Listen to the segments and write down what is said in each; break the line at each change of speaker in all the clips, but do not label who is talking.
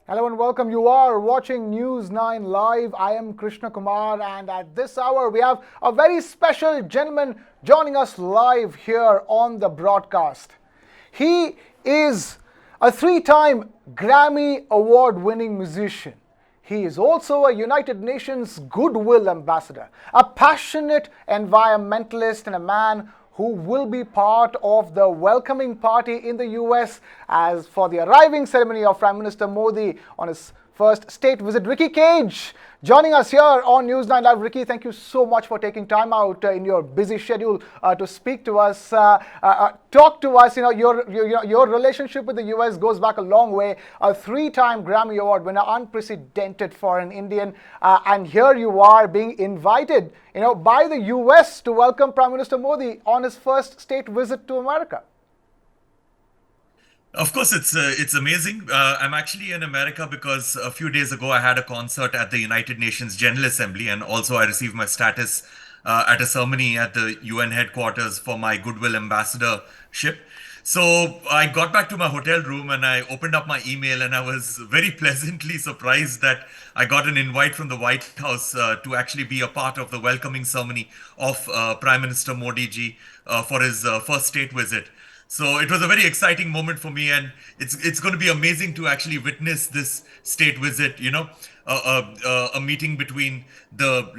Hello and welcome. You are watching News9 Live. I am Krishna Kumar, and at this hour, we have a very special gentleman joining us live here on the broadcast. He is a three-time Grammy Award winning musician. He is also a United Nations Goodwill Ambassador, a passionate environmentalist, and a man who will be part of the welcoming party in the US as for the arriving ceremony of Prime Minister Modi on his first state visit. Ricky Cage joining us here on News9 Live. Ricky, thank you so much for taking time out in your busy schedule to speak to us, talk to us. Your relationship with the US goes back a long way. A three-time Grammy Award winner, unprecedented for an Indian, and here you are being invited, by the US to welcome Prime Minister Modi on his first state visit to America.
Of course, it's amazing. I'm actually in America because a few days ago I had a concert at the United Nations General Assembly, and also I received my status at a ceremony at the UN headquarters for my Goodwill Ambassadorship. So I got back to my hotel room and I opened up my email, and I was very pleasantly surprised that I got an invite from the White House to actually be a part of the welcoming ceremony of Prime Minister Modi ji for his first state visit. So it was a very exciting moment for me, and it's going to be amazing to actually witness this state visit. A meeting between the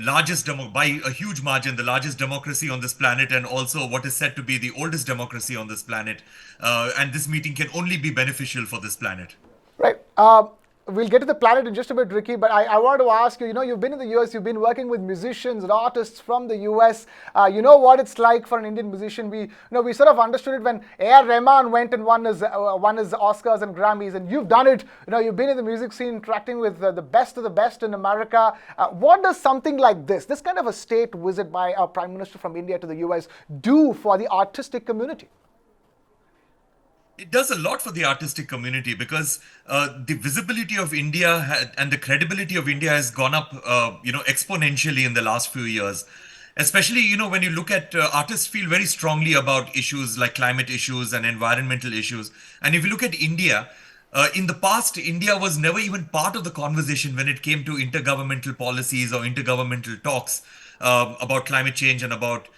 by a huge margin, the largest democracy on this planet, and also what is said to be the oldest democracy on this planet. And this meeting can only be beneficial for this planet.
Right. We'll get to the planet in just a bit, Ricky, but I want to ask you, you've been in the US, you've been working with musicians and artists from the US. You know what it's like for an Indian musician. We sort of understood it when A.R. Rahman went and won his Oscars and Grammys, and you've done it. You've been in the music scene interacting with the best of the best in America. What does something like this kind of a state visit by a Prime Minister from India to the US, do for the artistic community?
It does a lot for the artistic community because the visibility of India and the credibility of India has gone up, exponentially in the last few years. Especially, when you look at artists feel very strongly about issues like climate issues and environmental issues. And if you look at India, in the past, India was never even part of the conversation when it came to intergovernmental policies or intergovernmental talks about climate change and about,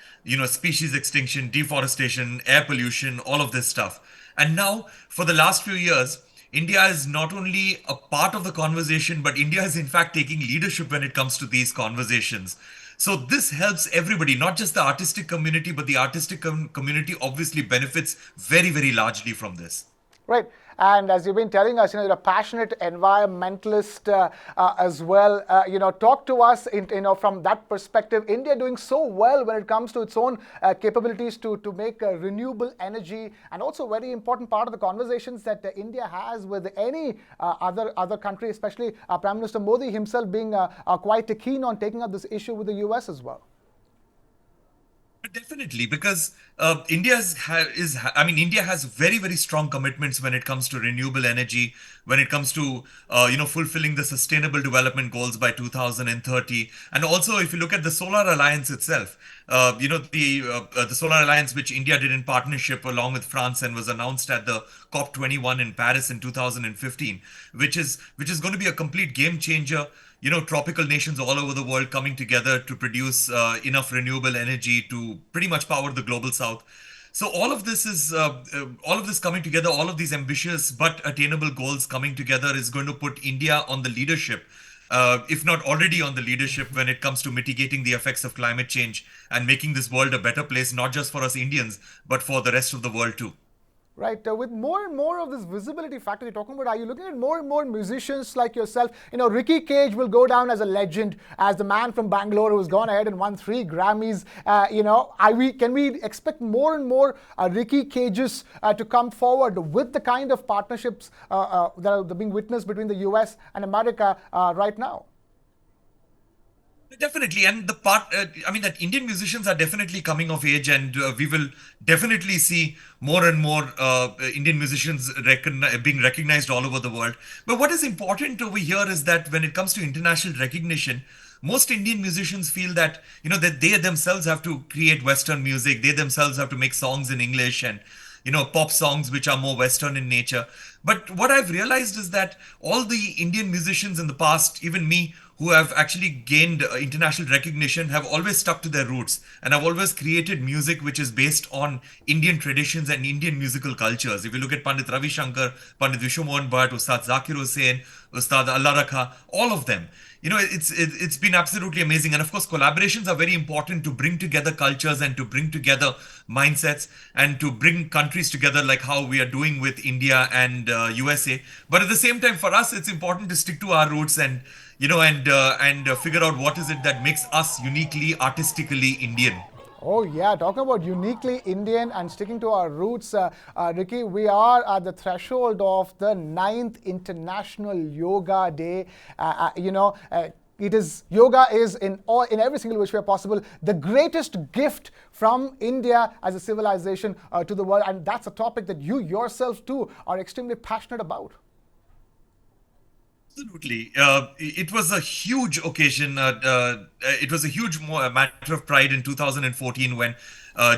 species extinction, deforestation, air pollution, all of this stuff. And now, for the last few years, India is not only a part of the conversation, but India is in fact taking leadership when it comes to these conversations. So this helps everybody, not just the artistic community, but the artistic community obviously benefits very, very largely from this.
Right. And as you've been telling us, you're a passionate environmentalist as well. Talk to us, from that perspective. India doing so well when it comes to its own capabilities to make renewable energy, and also a very important part of the conversations that India has with any other country, especially Prime Minister Modi himself being quite keen on taking up this issue with the US as well.
Definitely, because India has very, very strong commitments when it comes to renewable energy, when it comes to, fulfilling the sustainable development goals by 2030. And also, if you look at the Solar Alliance itself, the Solar Alliance, which India did in partnership along with France and was announced at the COP21 in Paris in 2015, which is going to be a complete game changer. Tropical nations all over the world coming together to produce enough renewable energy to pretty much power the global south. So all of this coming together, all of these ambitious but attainable goals coming together is going to put India on the leadership, if not already on the leadership when it comes to mitigating the effects of climate change and making this world a better place, not just for us Indians, but for the rest of the world too.
Right, with more and more of this visibility factor you're talking about, are you looking at more and more musicians like yourself? Ricky Cage will go down as a legend, as the man from Bangalore who's gone ahead and won 3 Grammys. Can we expect more and more Ricky Cages to come forward with the kind of partnerships that are being witnessed between the US and America right now?
Definitely, and that Indian musicians are definitely coming of age, and we will definitely see more and more Indian musicians being recognized all over the world. But what is important over here is that when it comes to international recognition, most Indian musicians feel that that they themselves have to create Western music, they themselves have to make songs in English, and pop songs which are more Western in nature. But what I've realized is that all the Indian musicians in the past, even me, who have actually gained international recognition, have always stuck to their roots. And I've always created music which is based on Indian traditions and Indian musical cultures. If you look at Pandit Ravi Shankar, Pandit Vishwamohan Bhatt, Ustad Zakir Hussain, Ustad Allah Rakha, all of them. It's been absolutely amazing. And of course, collaborations are very important to bring together cultures and to bring together mindsets and to bring countries together, like how we are doing with India and USA. But at the same time, for us, it's important to stick to our roots and figure out what is it that makes us uniquely artistically Indian.
Oh, yeah, talking about uniquely Indian and sticking to our roots, Ricky, we are at the threshold of the 9th International Yoga Day. It is yoga is in every single which way possible the greatest gift from India as a civilization to the world, and that's a topic that you yourself too are extremely passionate about.
Absolutely. It was a huge occasion. It was a huge matter of pride in 2014 when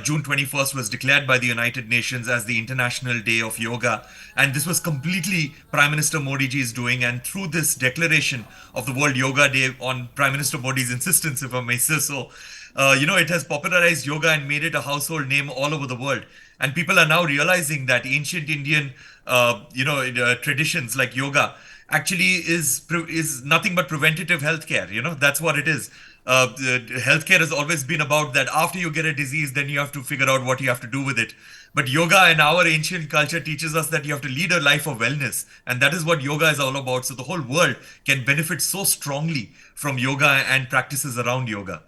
June 21st was declared by the United Nations as the International Day of Yoga. And this was completely Prime Minister Modi ji's doing. And through this declaration of the World Yoga Day on Prime Minister Modi's insistence, if I may say so, it has popularized yoga and made it a household name all over the world. And people are now realizing that ancient Indian, traditions like yoga actually is nothing but preventative healthcare. That's what it is. Healthcare has always been about that after you get a disease, then you have to figure out what you have to do with it. But yoga in our ancient culture teaches us that you have to lead a life of wellness. And that is what yoga is all about. So the whole world can benefit so strongly from yoga and practices around yoga.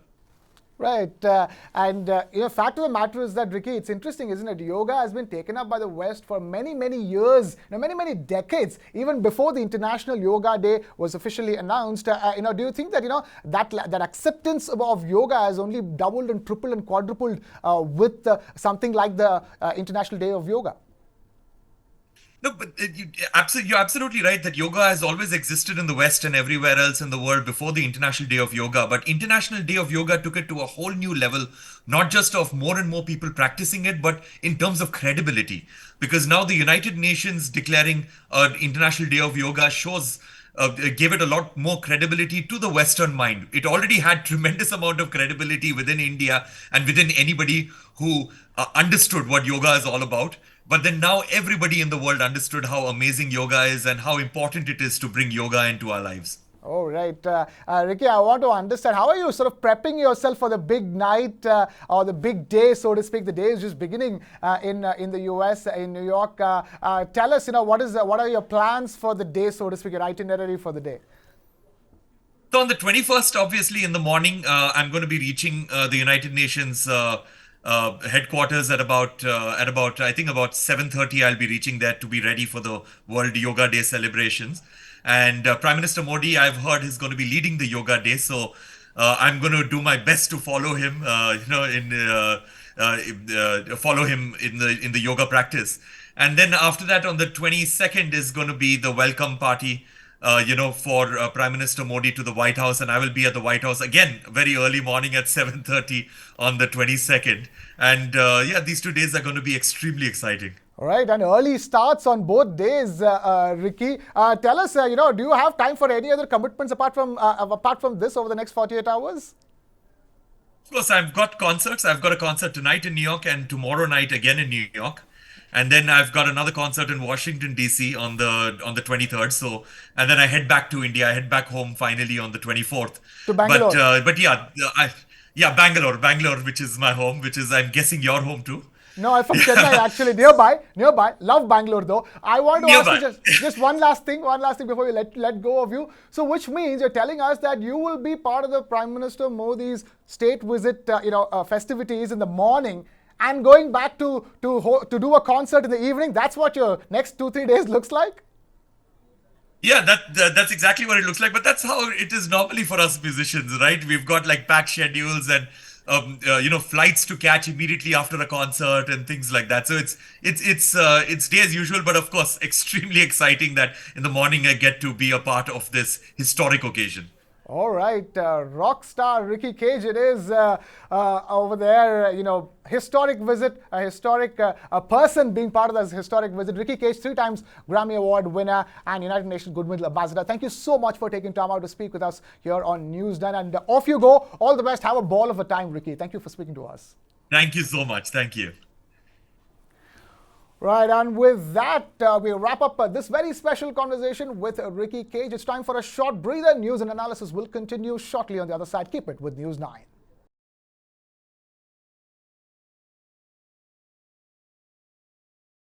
Right, fact of the matter is that, Ricky, it's interesting, isn't it? Yoga has been taken up by the West for many, many years, many decades, even before the International Yoga Day was officially announced. Do you think that that acceptance of yoga has only doubled and tripled and quadrupled with something like the International Day of Yoga?
No, but you're absolutely right that yoga has always existed in the West and everywhere else in the world before the International Day of Yoga. But International Day of Yoga took it to a whole new level, not just of more and more people practicing it, but in terms of credibility. Because now the United Nations declaring an International Day of Yoga gave it a lot more credibility to the Western mind. It already had tremendous amount of credibility within India and within anybody who understood what yoga is all about. But then now everybody in the world understood how amazing yoga is and how important it is to bring yoga into our lives.
Oh, right. Ricky, I want to understand, how are you sort of prepping yourself for the big night or the big day, so to speak? The day is just beginning in the US, in New York. Tell us, what are your plans for the day, so to speak, your itinerary for the day?
So on the 21st, obviously, in the morning, I'm going to be reaching the United Nations headquarters at about I think about 7:30. I'll be reaching there to be ready for the World Yoga Day celebrations. And Prime Minister Modi, I've heard, is going to be leading the Yoga Day, so I'm going to do my best to follow him. Follow him in the yoga practice. And then after that, on the 22nd is going to be the welcome party. For Prime Minister Modi to the White House, and I will be at the White House again very early morning at 7:30 on the 22nd. And these 2 days are going to be extremely exciting.
All right, and early starts on both days, Ricky. Tell us, do you have time for any other commitments apart from this over the next 48 hours?
Of course, I've got concerts. I've got a concert tonight in New York and tomorrow night again in New York. And then I've got another concert in Washington, D.C. on the 23rd. So, and then I head back to India. I head back home finally on the 24th.
To Bangalore.
Bangalore, which is my home, which is, I'm guessing, your home too.
No, I'm from Chennai, actually, nearby. Love Bangalore, though. I want to ask you just one last thing before we let go of you. So, which means you're telling us that you will be part of the Prime Minister Modi's state visit, festivities in the morning, and going back to do a concert in the evening. That's what your next 2-3 days looks like?
Yeah, that's exactly what it looks like. But that's how it is normally for us musicians, right? We've got like packed schedules and flights to catch immediately after a concert and things like that. So it's day as usual, but of course extremely exciting that in the morning I get to be a part of this historic occasion.
All right, rock star Ricky Cage. It is over there. Historic visit, a historic person being part of this historic visit. Ricky Cage, 3 times Grammy Award winner and United Nations Goodwill Ambassador. Thank you so much for taking time out to speak with us here on News9. And off you go. All the best. Have a ball of a time, Ricky. Thank you for speaking to us.
Thank you so much. Thank you.
Right, and with that, we wrap up this very special conversation with Ricky Cage. It's time for a short breather. News and analysis will continue shortly on the other side. Keep it with News9.